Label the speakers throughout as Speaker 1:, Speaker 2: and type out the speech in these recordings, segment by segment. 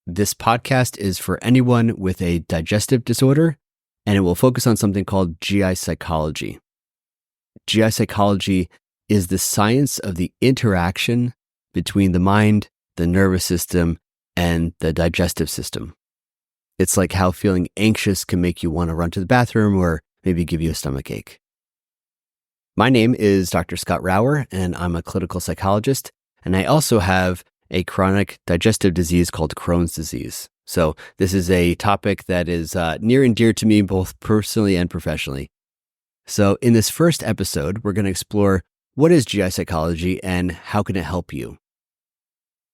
Speaker 1: This podcast is for anyone with a digestive disorder, and it will focus on something called GI psychology. GI psychology is the science of the interaction between the mind, the nervous system, and the digestive system. It's like how feeling anxious can make you want to run to the bathroom or maybe give you a stomach ache. My name is Dr. Scott Rauer, and I'm a clinical psychologist, and I also have a chronic digestive disease called Crohn's disease. So this is a topic that is near and dear to me, both personally and professionally. So in this first episode, we're going to explore what is GI psychology and how can it help you.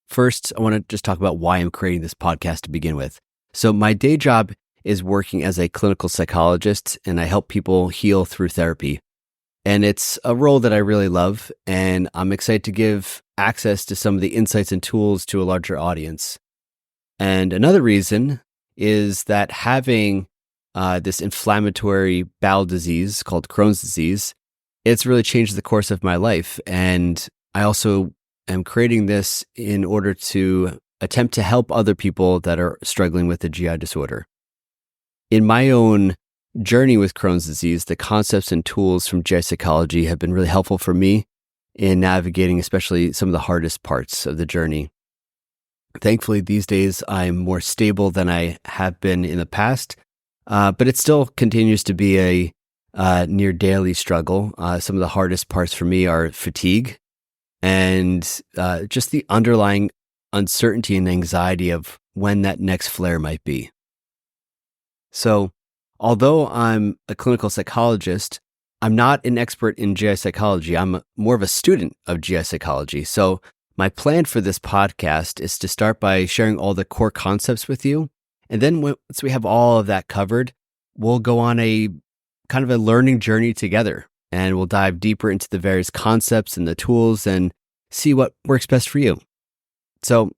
Speaker 1: First, I want to just talk about why I'm creating this podcast to begin with. So my day job is working as a clinical psychologist, and I help people heal through therapy. And it's a role that I really love, and I'm excited to give access to some of the insights and tools to a larger audience. And another reason is that having this inflammatory bowel disease called Crohn's disease, it's really changed the course of my life. And I also am creating this in order to attempt to help other people that are struggling with the GI disorder. In my own journey with Crohn's disease, the concepts and tools from GI psychology have been really helpful for me in navigating especially some of the hardest parts of the journey. Thankfully, these days, I'm more stable than I have been in the past, but it still continues to be a near daily struggle. Some of the hardest parts for me are fatigue and just the underlying uncertainty and anxiety of when that next flare might be. So, although I'm a clinical psychologist, I'm not an expert in GI psychology. I'm more of a student of GI psychology. So my plan for this podcast is to start by sharing all the core concepts with you. And then once we have all of that covered, we'll go on a kind of a learning journey together. And we'll dive deeper into the various concepts and the tools and see what works best for you. So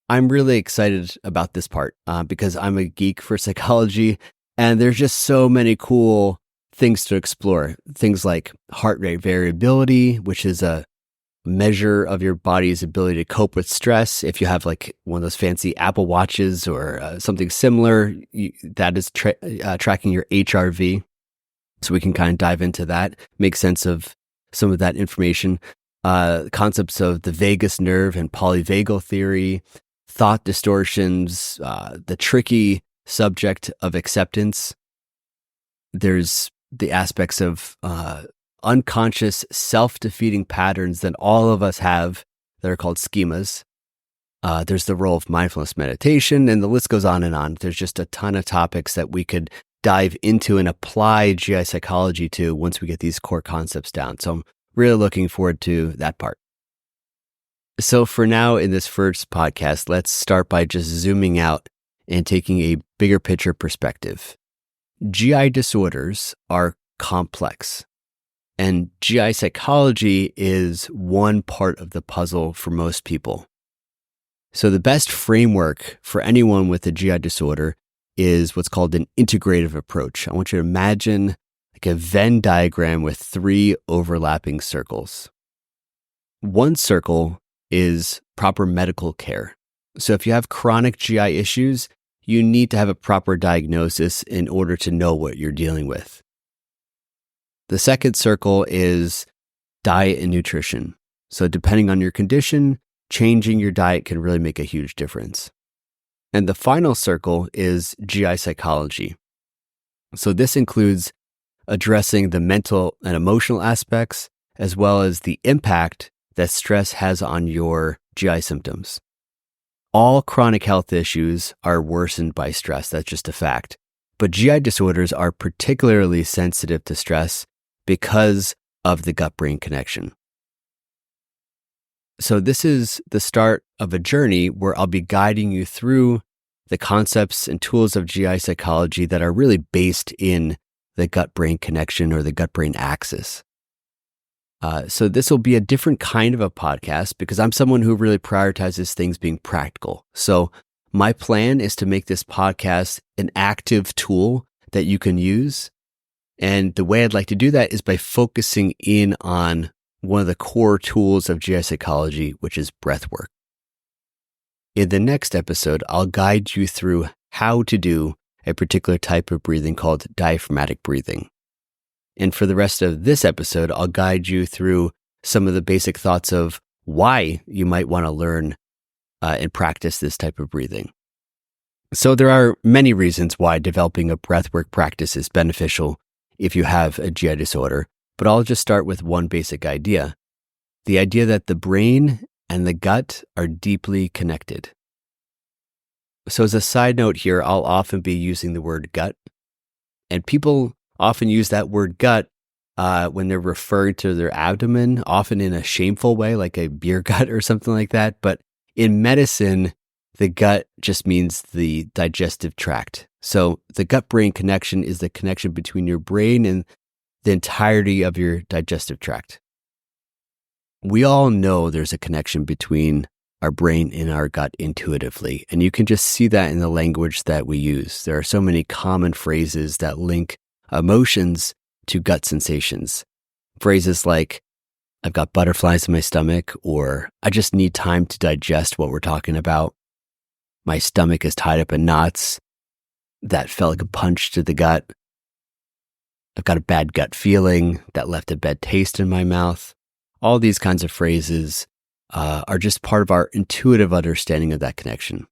Speaker 1: I'm really excited about this part because I'm a geek for psychology. And there's just so many cool things to explore. Things like heart rate variability, which is a measure of your body's ability to cope with stress. If you have like one of those fancy Apple Watches or something similar, that is tracking your HRV. So we can kind of dive into that, make sense of some of that information. Concepts of the vagus nerve and polyvagal theory, thought distortions, the tricky subject of acceptance. There's the aspects of unconscious self-defeating patterns that all of us have that are called schemas. There's the role of mindfulness meditation, and the list goes on and on. There's just a ton of topics that we could dive into and apply GI psychology to once we get these core concepts down. So I'm really looking forward to that part. So for now, in this first podcast, let's start by just zooming out and taking a bigger picture perspective. GI disorders are complex, and GI psychology is one part of the puzzle for most people. So the best framework for anyone with a GI disorder is what's called an integrative approach. I want you to imagine like a Venn diagram with 3 overlapping circles. One circle is proper medical care. So if you have chronic GI issues, you need to have a proper diagnosis in order to know what you're dealing with. The second circle is diet and nutrition. So depending on your condition, changing your diet can really make a huge difference. And the final circle is GI psychology. So this includes addressing the mental and emotional aspects, as well as the impact that stress has on your GI symptoms. All chronic health issues are worsened by stress. That's just a fact. But GI disorders are particularly sensitive to stress because of the gut-brain connection. So this is the start of a journey where I'll be guiding you through the concepts and tools of GI psychology that are really based in the gut-brain connection or the gut-brain axis. So this will be a different kind of a podcast because I'm someone who really prioritizes things being practical. So my plan is to make this podcast an active tool that you can use. And the way I'd like to do that is by focusing in on one of the core tools of GI psychology, which is breath work. In the next episode, I'll guide you through how to do a particular type of breathing called diaphragmatic breathing. And for the rest of this episode, I'll guide you through some of the basic thoughts of why you might want to learn and practice this type of breathing. So there are many reasons why developing a breathwork practice is beneficial if you have a GI disorder, but I'll just start with one basic idea. The idea that the brain and the gut are deeply connected. So as a side note here, I'll often be using the word gut, and people often use that word gut when they're referring to their abdomen, often in a shameful way, like a beer gut or something like that. But in medicine, the gut just means the digestive tract. So the gut-brain connection is the connection between your brain and the entirety of your digestive tract. We all know there's a connection between our brain and our gut intuitively, and you can just see that in the language that we use. There are so many common phrases that link emotions to gut sensations. Phrases like, I've got butterflies in my stomach, or I just need time to digest what we're talking about. My stomach is tied up in knots. That felt like a punch to the gut. I've got a bad gut feeling that left a bad taste in my mouth. All these kinds of phrases are just part of our intuitive understanding of that connection.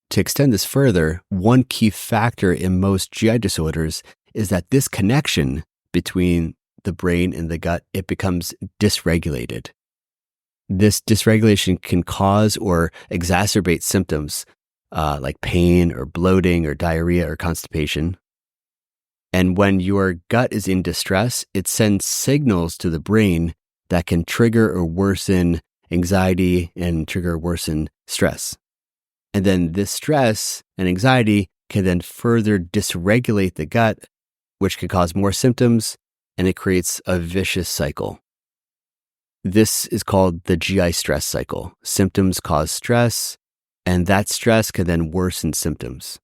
Speaker 1: To extend this further, one key factor in most GI disorders is that this connection between the brain and the gut, it becomes dysregulated. This dysregulation can cause or exacerbate symptoms like pain or bloating or diarrhea or constipation. And when your gut is in distress, it sends signals to the brain that can trigger or worsen anxiety and trigger or worsen stress. And then this stress and anxiety can then further dysregulate the gut, which can cause more symptoms, and it creates a vicious cycle. This is called the GI stress cycle. Symptoms cause stress, and that stress can then worsen symptoms.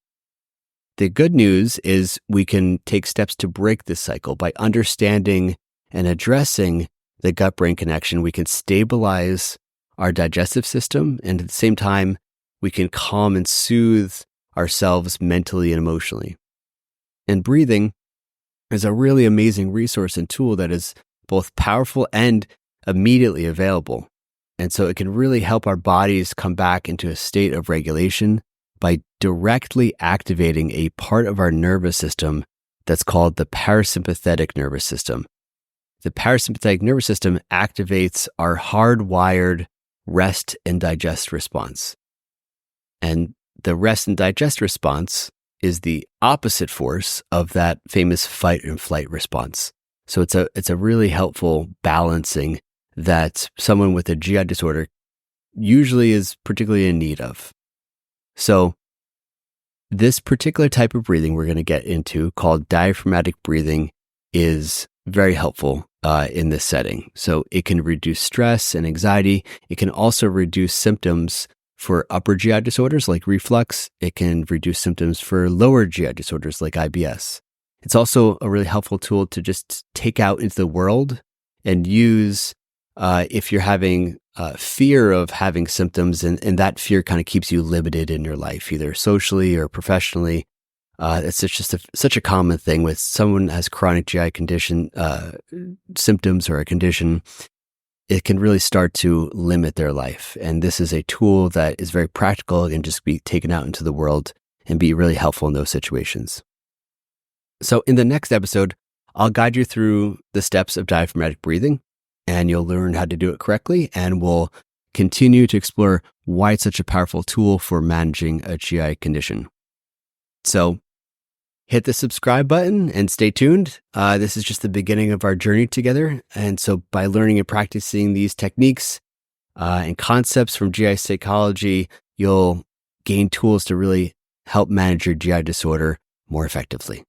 Speaker 1: The good news is we can take steps to break this cycle by understanding and addressing the gut-brain connection. We can stabilize our digestive system, and at the same time, we can calm and soothe ourselves mentally and emotionally. And breathing is a really amazing resource and tool that is both powerful and immediately available. And so it can really help our bodies come back into a state of regulation by directly activating a part of our nervous system that's called the parasympathetic nervous system. The parasympathetic nervous system activates our hardwired rest and digest response. And the rest and digest response is the opposite force of that famous fight and flight response. So it's a really helpful balancing that someone with a GI disorder usually is particularly in need of. So this particular type of breathing we're going to get into, called diaphragmatic breathing, is very helpful in this setting. So it can reduce stress and anxiety. It can also reduce symptoms for upper GI disorders like reflux. It can reduce symptoms for lower GI disorders like IBS. It's also a really helpful tool to just take out into the world and use if you're having fear of having symptoms, and that fear kind of keeps you limited in your life, either socially or professionally. It's just such a common thing with someone who has chronic GI condition symptoms or a condition. It can really start to limit their life. And this is a tool that is very practical and can just be taken out into the world and be really helpful in those situations. So in the next episode, I'll guide you through the steps of diaphragmatic breathing, and you'll learn how to do it correctly. And we'll continue to explore why it's such a powerful tool for managing a GI condition. So hit the subscribe button and stay tuned. This is just the beginning of our journey together. And so by learning and practicing these techniques and concepts from GI psychology, you'll gain tools to really help manage your GI disorder more effectively.